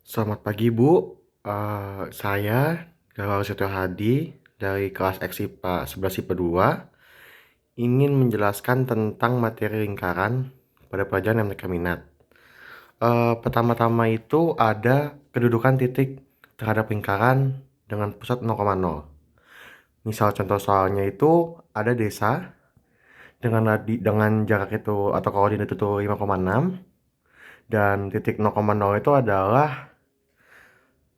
Selamat pagi Bu, saya Gagal Setio Hadi dari kelas X IPA 11 IPA 2 ingin menjelaskan tentang materi lingkaran pada pelajaran yang mereka minat. Pertama-tama itu ada kedudukan titik terhadap lingkaran dengan pusat 0,0. Misal contoh soalnya itu ada desa dengan jarak itu atau koordinat itu 5,6 dan titik 0,0 itu adalah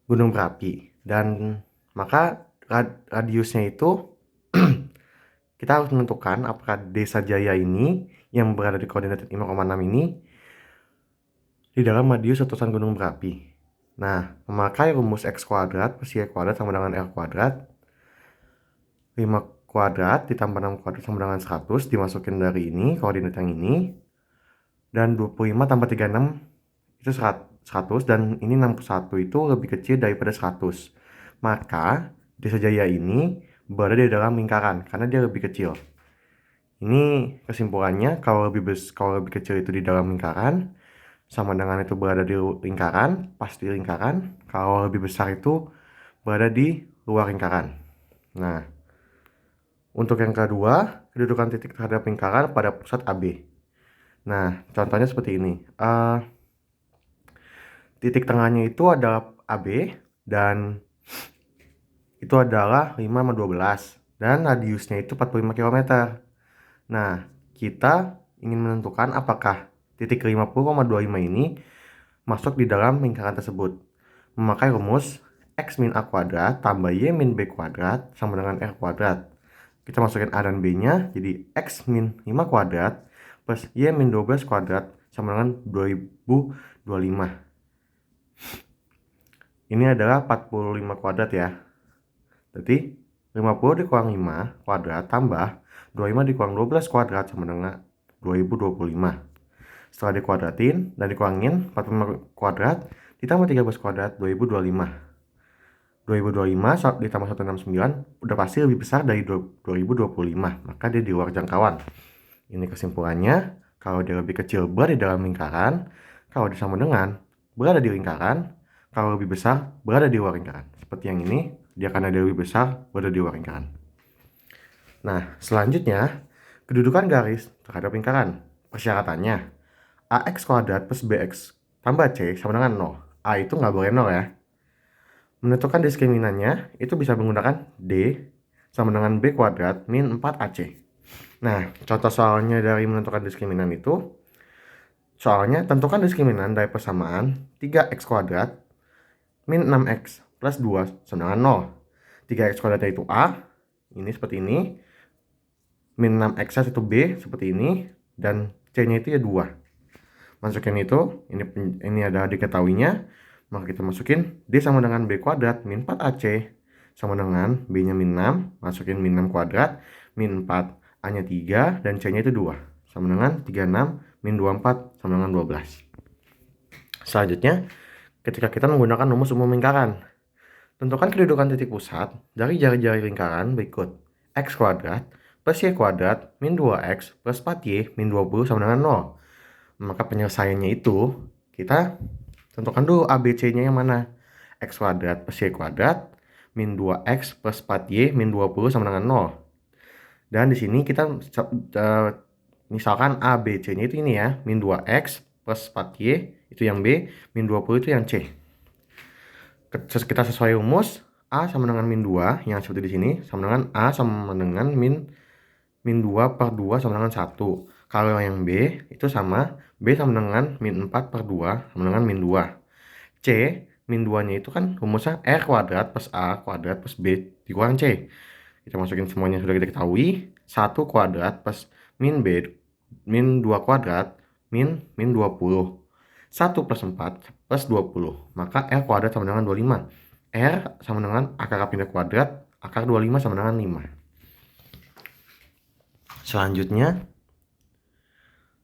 gunung berapi, dan maka radiusnya itu kita harus menentukan apakah desa Jaya ini yang berada di koordinat 5,6 ini di dalam radius letusan gunung berapi. Nah, memakai rumus X kuadrat plus Y kuadrat sama dengan R kuadrat, 5 kuadrat ditambah 6 kuadrat sama dengan 100 dimasukin dari ini, koordinat yang ini, dan 25 tambah 36 itu 100, dan ini 61 itu lebih kecil daripada 100. Maka desa Jaya ini berada di dalam lingkaran karena dia lebih kecil. Ini kesimpulannya, kalau lebih kecil itu di dalam lingkaran, sama dengan itu berada di lingkaran, pasti lingkaran. Kalau lebih besar itu berada di luar lingkaran. Nah, untuk yang kedua, kedudukan titik terhadap lingkaran pada pusat AB. Nah, contohnya seperti ini. Titik tengahnya itu adalah AB, dan itu adalah 5 sama 12, dan radiusnya itu 45 km. Nah, kita ingin menentukan apakah titik 50,25 ini masuk di dalam lingkaran tersebut. Memakai rumus X min A kuadrat tambah Y min B kuadrat sama dengan R kuadrat. Kita masukin A dan B-nya, jadi X min 5 kuadrat plus Y min 12 kuadrat sama dengan 2025. Ini adalah 45 kuadrat ya. Jadi 50 dikurang 5 kuadrat tambah 25 dikurang 12 kuadrat sama dengan 2025. Setelah dikuadratin dan dikurangin 45 kuadrat ditambah 13 kuadrat 2025. 2025 ditambah 169 udah pasti lebih besar dari 2025, maka dia di luar jangkauan. Ini kesimpulannya, kalau dia lebih kecil berada di dalam lingkaran, kalau disama dengan berada di lingkaran, kalau lebih besar berada di luar lingkaran. Seperti yang ini, dia karena dia lebih besar berada di luar lingkaran. Nah, selanjutnya, kedudukan garis terhadap lingkaran. Persyaratannya, AX kuadrat plus BX tambah C sama dengan 0. A itu nggak boleh 0 ya. Menentukan diskriminannya, itu bisa menggunakan D sama dengan B kuadrat min 4AC. Nah, contoh soalnya dari menentukan diskriminan itu, soalnya tentukan diskriminan dari persamaan 3x kuadrat min 6x plus 2 sama dengan 0. 3x kuadratnya itu A, ini seperti ini, min 6x itu B, seperti ini, dan C-nya itu ya 2. Masukin itu, ini ada diketahuinya, maka kita masukin D sama dengan B kuadrat min 4AC sama dengan B-nya min 6, masukin min 6 kuadrat, min 4, A-nya 3, dan C-nya itu 2, sama dengan 36 min 24 sama dengan 12. Selanjutnya, ketika kita menggunakan rumus umum lingkaran, tentukan kedudukan titik pusat dari jari-jari lingkaran berikut. X kuadrat plus Y kuadrat min 2X plus 4Y min 20 sama dengan 0. Maka penyelesaiannya itu, kita tentukan dulu ABC-nya yang mana. X kuadrat plus Y kuadrat min 2X plus 4Y min 20 sama dengan 0. Dan di sini kita misalkan ABC-nya itu ini ya, min 2X plus 4Y itu yang B, min 20 itu yang C. Kita sesuai rumus, A sama dengan min 2 yang seperti di sini, sama dengan A sama dengan min 2 per 2 sama dengan 1. Kalau yang B itu sama, B sama dengan min 4 per 2 sama dengan min 2. C, min 2-nya itu kan rumusnya R kuadrat plus A kuadrat plus B dikurang C. Kita masukin semuanya sudah kita ketahui. 1 kuadrat plus min B, min 2 kuadrat, min 20. 1 plus 4 plus 20. Maka R kuadrat sama dengan 25. R sama dengan akar pindah kuadrat, akar 25 sama dengan 5. Selanjutnya,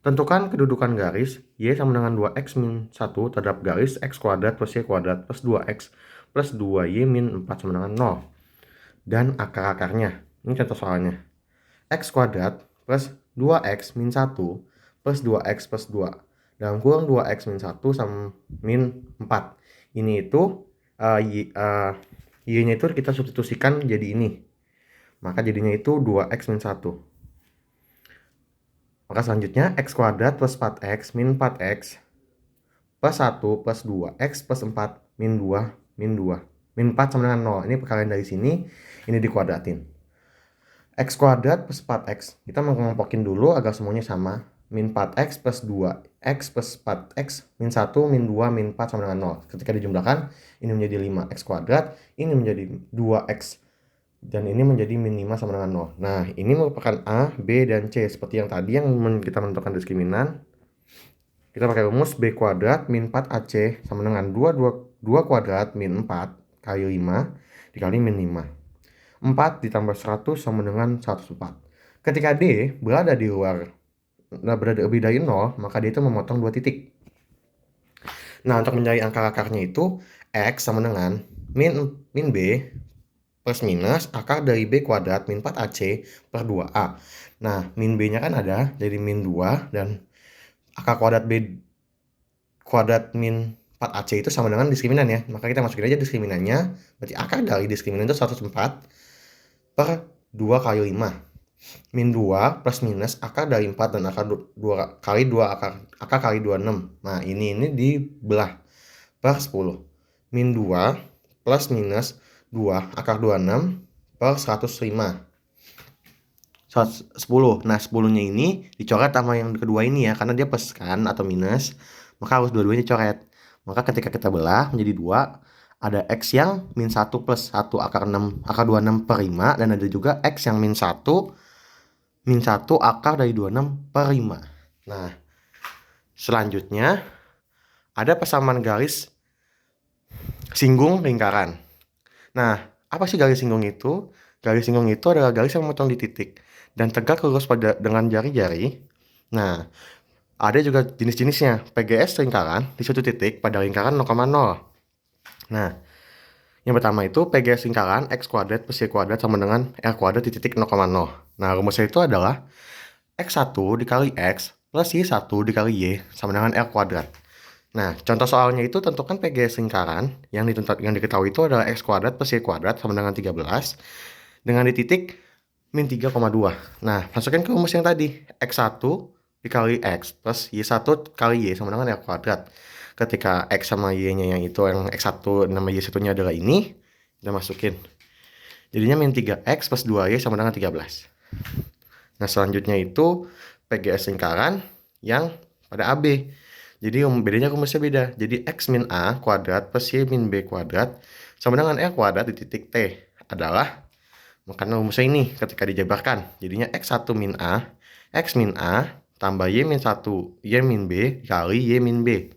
tentukan kedudukan garis Y sama dengan 2X min 1 terhadap garis X kuadrat plus Y kuadrat plus 2X plus 2Y min 4 sama dengan 0. Dan akar-akarnya. Ini contoh soalnya. X kuadrat plus 2X min 1 plus 2X plus 2. Dalam kurung 2X min 1 sama min 4. Ini itu Y-nya itu kita substitusikan jadi ini. Maka jadinya itu 2x min 1. Maka selanjutnya x kuadrat plus 4x min 4x plus 1 plus 2x plus 4 min 2 min 2 min 4 sama dengan 0. Ini perkalian dari sini, ini dikuadratin. X kuadrat plus 4x. Kita mengelompokin dulu agar semuanya sama. Min 4x plus 2x plus 4x min 1 min 2 min 4 sama dengan 0. Ketika dijumlahkan, ini menjadi 5x kuadrat, ini menjadi 2x. Dan ini menjadi min 5 sama dengan 0. Nah, ini merupakan A, B, dan C. Seperti yang tadi yang kita menentukan diskriminan. Kita pakai rumus B kuadrat min 4AC sama dengan 2 kuadrat min 4 kali 5 dikali min 5. 4 ditambah 100 sama dengan 104. Ketika D berada lebih dari 0, maka D itu memotong 2 titik. Nah, untuk mencari angka akarnya itu, X sama dengan min B plus minus akar dari B kuadrat min 4AC per 2A. Nah, min B-nya kan ada dari min 2 dan akar kuadrat B kuadrat min 4AC itu sama dengan diskriminan ya. Maka kita masukin aja diskriminannya. Berarti akar dari diskriminan itu 104 per 2 kali 5. Min 2 plus minus akar dari 4 dan akar 2 kali 2 akar kali 26. Nah, ini dibelah per 10. Min 2 plus minus 2 akar 26 per 105. 10. Nah, 10-nya ini dicoret sama yang kedua ini ya, karena dia plus kan atau minus, maka harus dua-duanya dicoret. Maka ketika kita belah menjadi 2, ada X yang min 1 plus 1 akar 26 per 5, dan ada juga X yang min 1 akar dari 26 per 5. Nah, selanjutnya ada persamaan garis singgung lingkaran. Nah, apa sih garis singgung itu? Garis singgung itu adalah garis yang memotong di titik dan tegak lurus dengan jari-jari. Nah, ada juga jenis-jenisnya. PGS lingkaran di suatu titik pada lingkaran 0,0. Nah, yang pertama itu PGS lingkaran X kuadrat plus Y kuadrat sama dengan R kuadrat di titik 0,0. Nah, rumusnya itu adalah X1 dikali X plus Y1 dikali Y sama dengan R kuadrat. Nah, contoh soalnya itu tentukan PGS lingkaran yang diketahui itu adalah X kuadrat plus Y kuadrat sama dengan 13 dengan di titik min 3,2. Nah, masukin ke rumus yang tadi. X1 dikali X plus Y1 kali Y sama dengan R kuadrat. Ketika X sama Y-nya yang itu, yang X1 nama Y1-nya adalah ini, kita masukin. Jadinya min 3X plus 2Y sama dengan 13. Nah, selanjutnya itu PGS lingkaran yang pada AB. Jadi bedanya rumusnya beda. Jadi X min A kuadrat plus Y min B kuadrat sama dengan R kuadrat di titik T adalah, makanya rumusnya ini ketika dijabarkan. Jadinya X1 min A, X min A tambah Y min 1, Y min B kali Y min B.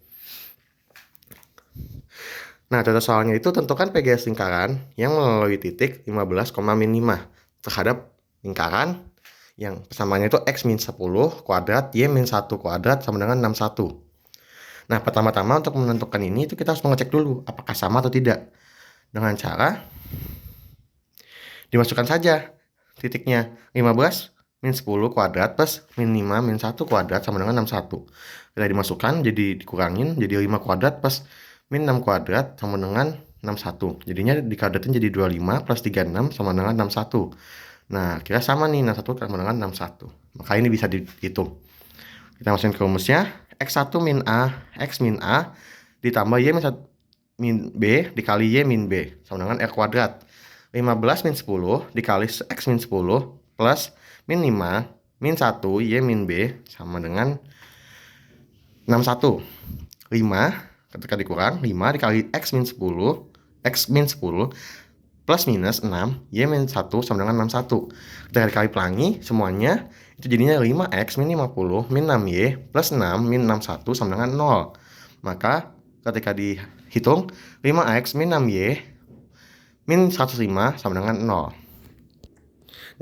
Nah, contoh soalnya itu tentukan PGS lingkaran yang melalui titik 15, min 5 terhadap lingkaran yang persamaannya itu X min 10 kuadrat, Y min 1 kuadrat sama dengan 61. Nah, pertama-tama untuk menentukan ini itu kita harus mengecek dulu apakah sama atau tidak. Dengan cara dimasukkan saja titiknya 15 min 10 kuadrat plus min 5 min 1 kuadrat sama dengan 61. Kita dimasukkan jadi dikurangin jadi 5 kuadrat plus min 6 kuadrat sama dengan 61. Jadinya dikuadratin jadi 25 plus 36 sama dengan 61. Nah, kira sama nih 61 sama dengan 61. Maka ini bisa dihitung. Kita masukin ke rumusnya. X1 min A, X min A ditambah Y min B dikali Y min B sama dengan R kuadrat. 15 min 10 dikali X min 10 plus min 5 min 1 Y min B sama dengan 61. 5 ketika dikurang 5 dikali X min 10 plus minus 6 Y min 1 sama dengan 61. Ketika dikali pelangi semuanya itu jadinya 5X min 50 min 6Y plus 6 min 61 sama dengan 0. Maka ketika dihitung 5X min 6Y min 105 sama dengan 0.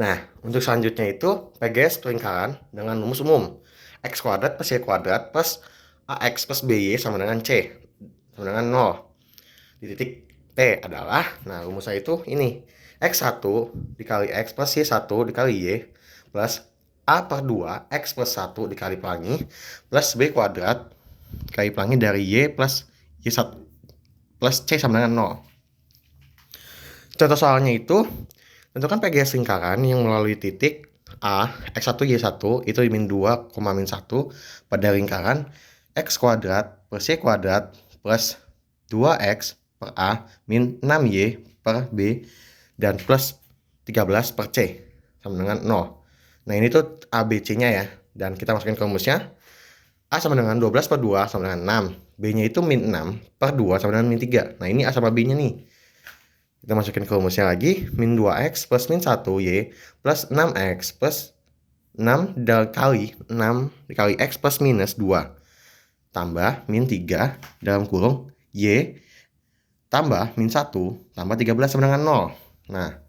Nah, untuk selanjutnya itu PGS lingkaran dengan rumus umum. X kuadrat plus Y kuadrat plus AX plus BY sama dengan C sama dengan 0. Di titik T adalah, nah rumusnya itu ini. X1 dikali X plus Y1 dikali Y plus A per 2 X plus 1 dikali pelangi plus B kuadrat dikali pelangi dari Y plus Y1 plus C sama dengan 0. Contoh soalnya itu, tentukan PGS lingkaran yang melalui titik A, X1, Y1 itu min 2, min 1 pada lingkaran X kuadrat per Y kuadrat plus 2X per A min 6Y per B dan plus 13 per C sama dengan 0. Nah ini tuh ABC-nya ya, dan kita masukin ke rumusnya. A sama dengan 12 per 2 sama dengan 6. B-nya itu min 6 per 2 sama dengan min 3. Nah ini A sama B-nya nih. Kita masukin ke rumusnya lagi. Min 2X plus min 1Y plus 6X plus 6 dikali 6 dikali X plus minus 2. Tambah min 3 dalam kurung Y tambah min 1 tambah 13 sama dengan 0. Nah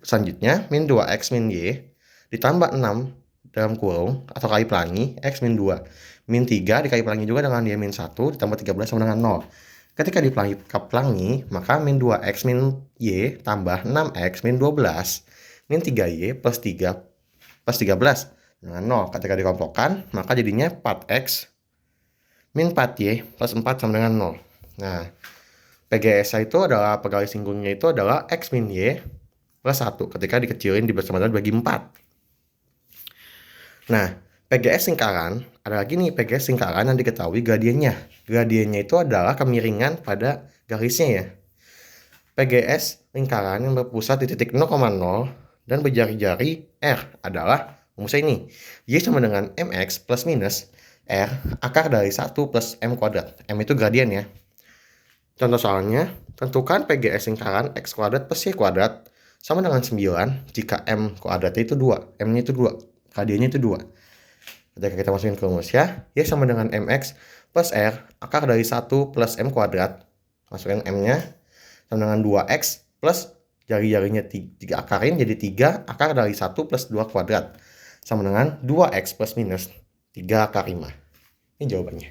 selanjutnya min 2X min Y ditambah 6 dalam kurung atau kali pelangi X min 2. Min 3 dikali pelangi juga dengan Y min 1 ditambah 13 sama dengan 0. Ketika dipelangi, maka min 2X min Y tambah 6X min 12 min 3Y plus 3 plus 13 dengan 0. Ketika dikelompokkan, maka jadinya 4X min 4Y plus 4 sama dengan 0. Nah, PGS itu adalah penggaris singgungnya itu adalah X min Y plus 1 ketika dikecilin dibagi 4. Nah, PGS lingkaran, ada lagi nih PGS lingkaran yang diketahui gradiennya. Gradiennya itu adalah kemiringan pada garisnya ya. PGS lingkaran yang berpusat di titik 0,0 dan berjari-jari R adalah rumusnya ini. Y sama dengan MX plus minus R akar dari 1 plus M kuadrat. M itu gradien ya. Contoh soalnya, tentukan PGS lingkaran X kuadrat plus Y kuadrat sama dengan 9 jika M kuadratnya itu 2. M-nya itu 2. Gradiennya itu 2. Ketika kita masukin ke rumus ya, Y sama dengan MX plus R akar dari 1 plus M kuadrat. Masukin M-nya sama dengan 2X plus jari-jarinya 3 akarin jadi 3 akar dari 1 plus 2 kuadrat. Sama dengan 2X plus minus 3 akar 5. Ini jawabannya.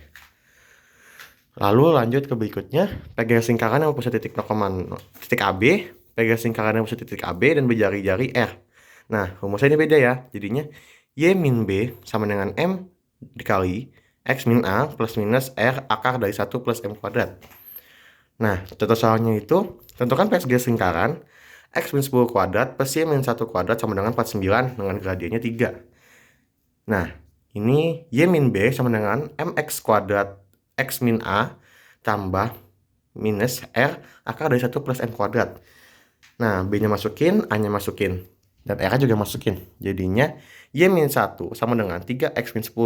Lalu lanjut ke berikutnya, PGS lingkaran yang berpusat titik 0, titik AB, PGS lingkaran yang berpusat titik AB dan berjari-jari R. Nah, rumusnya ini beda ya. Jadinya Y min B sama dengan M dikali X min A plus minus R akar dari 1 plus M kuadrat. Nah, contoh soalnya itu, tentukan PGS lingkaran X min 10 kuadrat plus Y min 1 kuadrat sama dengan 49 dengan gradiennya 3. Nah, ini Y min B sama dengan MX kuadrat X min A tambah minus R akar dari 1 plus M kuadrat. Nah, B-nya masukin, A-nya masukin. Dan R juga masukin. Jadinya Y min 1 sama dengan 3X min 10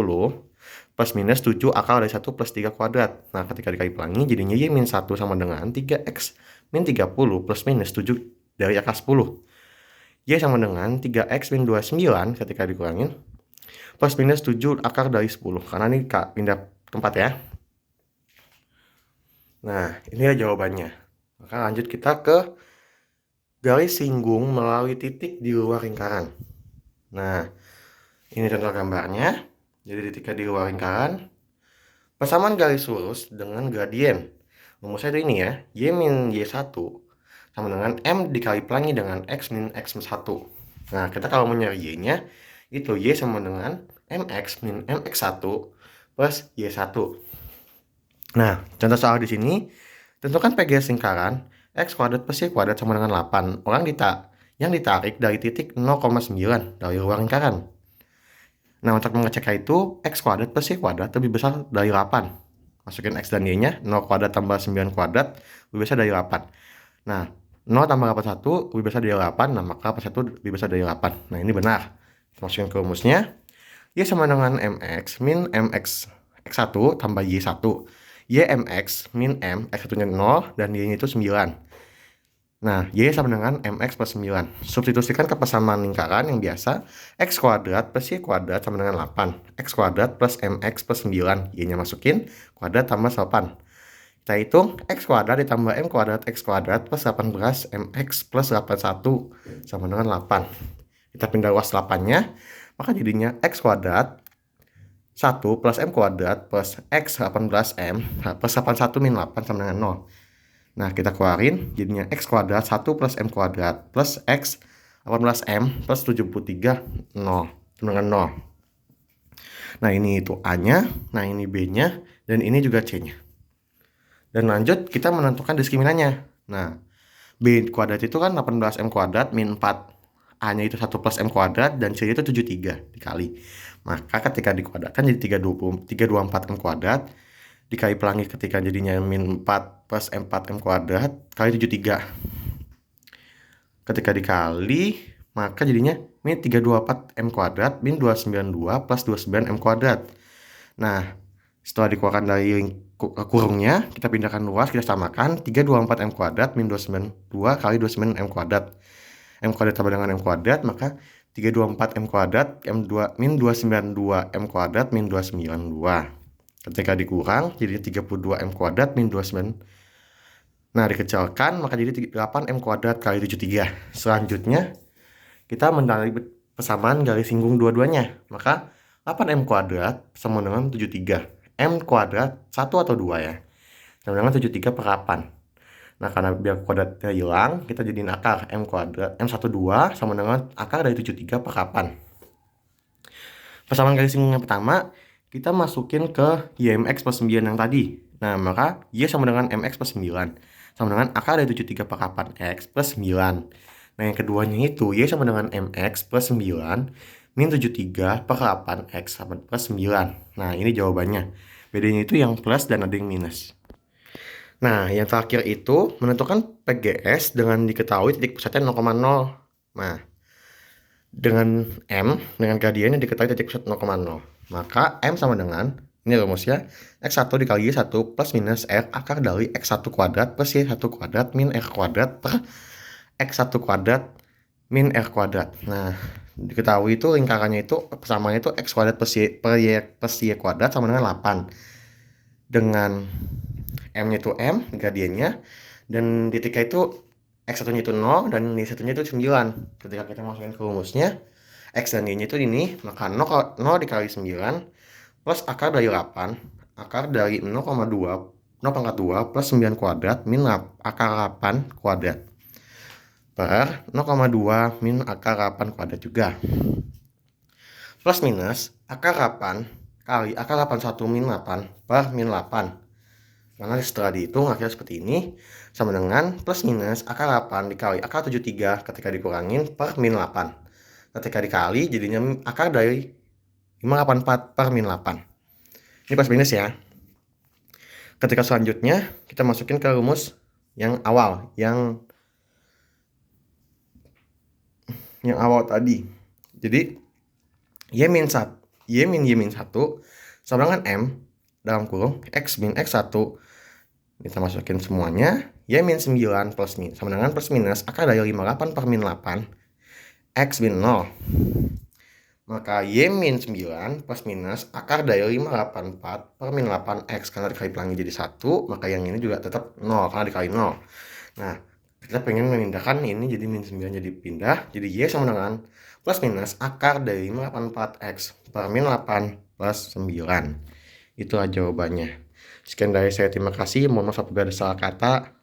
plus minus 7 akar dari 1 plus 3 kuadrat. Nah, ketika dikali pelangi, jadinya Y min 1 sama dengan 3X min 30 plus minus 7 dari akar 10. Y sama dengan 3X min 29 ketika dikurangin plus minus 7 akar dari 10. Karena ini pindah tempat ya. Nah, ini ya jawabannya. Maka lanjut kita ke garis singgung melalui titik di luar lingkaran. Nah, ini contoh gambarnya. Jadi ketika di luar lingkaran, persamaan garis lurus dengan gradien. Rumusnya itu ini ya, Y min Y1 sama dengan M dikali pelangi dengan X min X1. Nah, kita kalau mau nyari Y-nya, itu Y sama dengan MX min MX1 plus Y1. Nah, contoh soal di sini, tentukan PGS lingkaran X kuadrat plus Y kuadrat sama dengan 8. Yang ditarik dari titik 0,9 dari luar lingkaran. Nah, untuk mengeceknya itu, X kuadrat plus Y kuadrat lebih besar dari 8. Masukin X dan Y-nya, 0 kuadrat tambah 9 kuadrat lebih besar dari 8. Nah, 0 tambah 81 lebih besar dari 8, nah maka 81 lebih besar dari 8. Nah, ini benar. Masukin ke rumusnya, Y sama dengan MX min MX X1 tambah Y1. Y MX min M, X1-nya 0 dan Y-nya itu 9. Nah, Y sama dengan MX plus 9. Substitusikan ke persamaan lingkaran yang biasa. X kuadrat plus Y kuadrat sama dengan 8. X kuadrat plus MX plus 9. Y-nya masukin, kuadrat tambah 8. Kita hitung, X kuadrat ditambah M kuadrat X kuadrat plus 18 MX plus 81 sama dengan 8. Kita pindah luas 8-nya, maka jadinya X kuadrat 1 plus M kuadrat plus X 18M plus 81 min 8 sama dengan 0. Nah, kita keluarin jadinya X kuadrat 1 plus M kuadrat plus X 18M plus 73 0 dengan 0. Nah, ini itu A-nya, nah ini B-nya, dan ini juga C-nya. Dan lanjut kita menentukan diskriminannya. Nah, B kuadrat itu kan 18M kuadrat min 4 A-nya itu 1 plus M kuadrat dan C itu 73 dikali. Maka ketika dikuadratkan jadi 324 M kuadrat dikali pelangi ketika jadinya min 4 plus M4 M kuadrat kali 73. Ketika dikali maka jadinya min 324 M kuadrat min 292 plus 29 M kuadrat. Nah, setelah dikeluarkan dari kurungnya, kita pindahkan luas, kita samakan 324 M kuadrat min 292 kali 29 M kuadrat. M kuadrat sama dengan M kuadrat, maka 324 M kuadrat min 292 M kuadrat min 292. Ketika dikurang, jadi 32 M kuadrat min 29. Nah, dikecilkan, maka jadi 8 M kuadrat kali 73. Selanjutnya, kita mencari persamaan garis singgung dua-duanya. Maka 8M kuadrat sama dengan 73. M kuadrat 1 atau 2 ya. Sama dengan 73 per 8. Nah, karena biar kuadratnya hilang, kita jadiin akar M kuadrat M12 sama dengan akar dari 73 per 8. Persamaan garis singgung yang pertama, kita masukin ke YMX plus 9 yang tadi. Nah, maka Y sama dengan MX plus 9. Sama dengan akar dari 73 per 8X plus 9. Nah, yang keduanya itu Y sama dengan MX plus 9 min 73 per 8X sama plus 9. Nah, ini jawabannya. Bedanya itu yang plus dan ada yang minus. Nah, yang terakhir itu menentukan PGS dengan diketahui titik pusatnya 0,0. Nah, dengan dengan gradiennya diketahui titik pusat 0,0. Maka M sama dengan, ini rumusnya, X1 dikali Y1 plus minus R akar dari X1 kuadrat plus Y1 kuadrat min R kuadrat per X1 kuadrat min R kuadrat. Nah, diketahui itu lingkarannya itu persamaannya itu X kuadrat plus Y kuadrat sama dengan 8. Dengan M-nya itu M, gradiennya, dan titiknya itu X1-nya itu 0 dan Y1-nya itu 9. Ketika kita masukin ke rumusnya, X dan Y-nya itu ini, maka 0 dikali 9 plus akar dari 8, akar dari 0,2 plus 9 kuadrat min akar 8 kuadrat per 0,2 min akar 8 kuadrat juga. Plus minus akar 8 kali akar 81 min 8 per min 8. Karena setelah dihitung akhirnya seperti ini, sama dengan plus minus akar 8 dikali akar 73 ketika dikurangin per min 8. Ketika dikali jadinya akar dari 584 per min 8. Ini plus minus ya. Ketika selanjutnya kita masukin ke rumus yang awal, yang awal tadi. Jadi Y min 1 sama dengan M dalam kurung X min X1. Kita masukin semuanya. Y min 9 plus min sama dengan plus minus akar dari 58 per min 8 X min 0. Maka Y min 9 plus minus akar dari 584 per min 8X. Karena dikali pelangi jadi 1, maka yang ini juga tetap 0 karena dikali 0. Nah, kita pengen memindahkan ini jadi min 9 jadi pindah. Jadi Y sama dengan plus minus akar dari 584X per min 8 plus 9. Itulah jawabannya. Sekian dari saya, terima kasih. Mohon maaf apabila ada salah kata.